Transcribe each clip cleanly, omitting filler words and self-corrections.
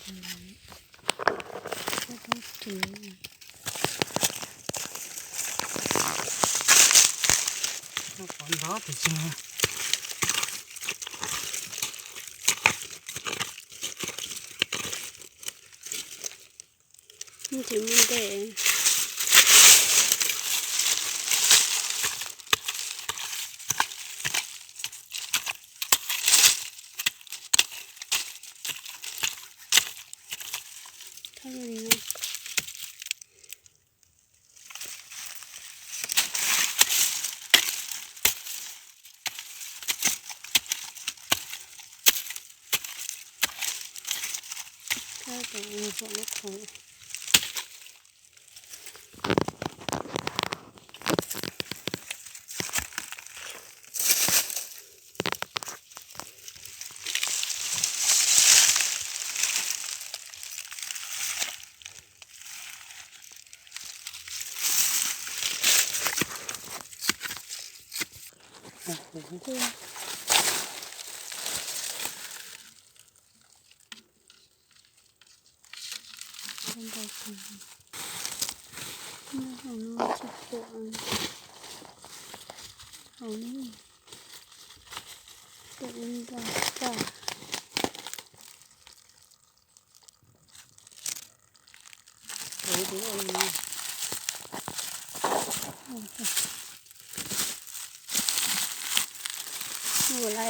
ก็ต้องกินก่อนร้อนถึงจะมันจะไม่ได้ถ้าอย่างนี้ถ้าแต่ในพวกนี้ของที่เป็นใบของนี่ของน้องจะปวดของนี่ตัวนี้ก็จ้าดูอะไรนี่ไม่ไร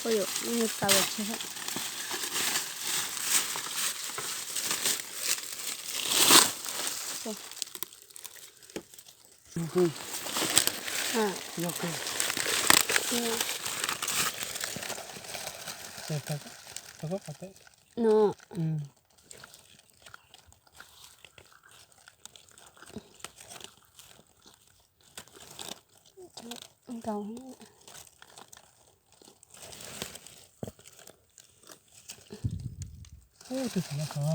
ก็อยู่นี่ตาแบบใช่ไหมยกขึ้นเสร็จแล้วก็ปัดเตะเนาะเก่าโอ้ติดแล้วค่ะ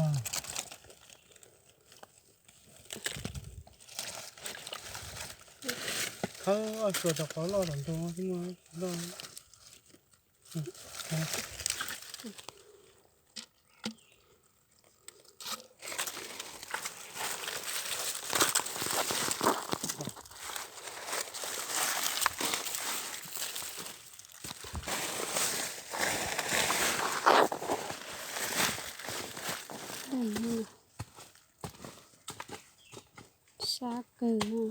เขาเอาตัวจากเขาล่อหลังตัวที่มาล่อซาเกอร์นี่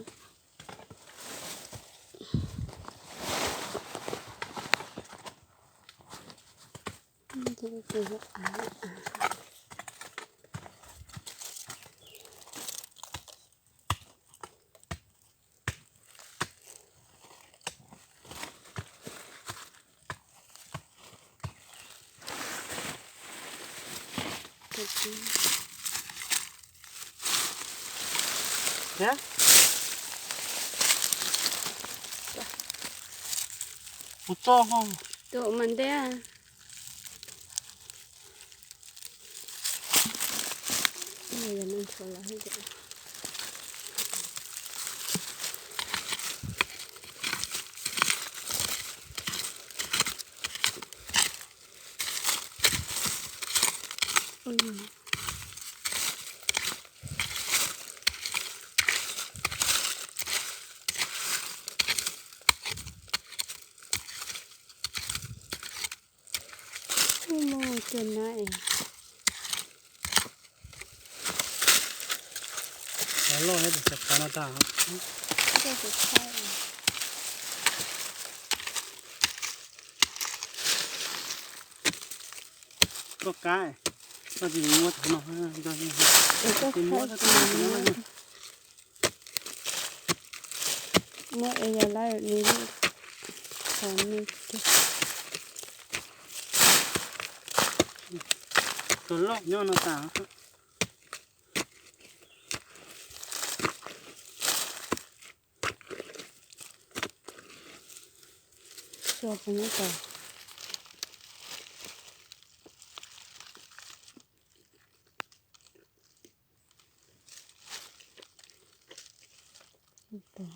จะเป็นอะไรเนี่ย不做哈，ตัวมันได้นี่จะนั่งโซล่าให้ดูโม่จนได้然后还得在加拿大哈，ก็จะใช่ก็ใกล้ก็จะมีวัดถนนฮะก็มี ก็ เป็น ใช่ วัดถนนนั่นนะ เมื่อเอจะไล่นี้ของนี่ตัวลอกย้อนต่างชอบอันนี้ก่อนตัว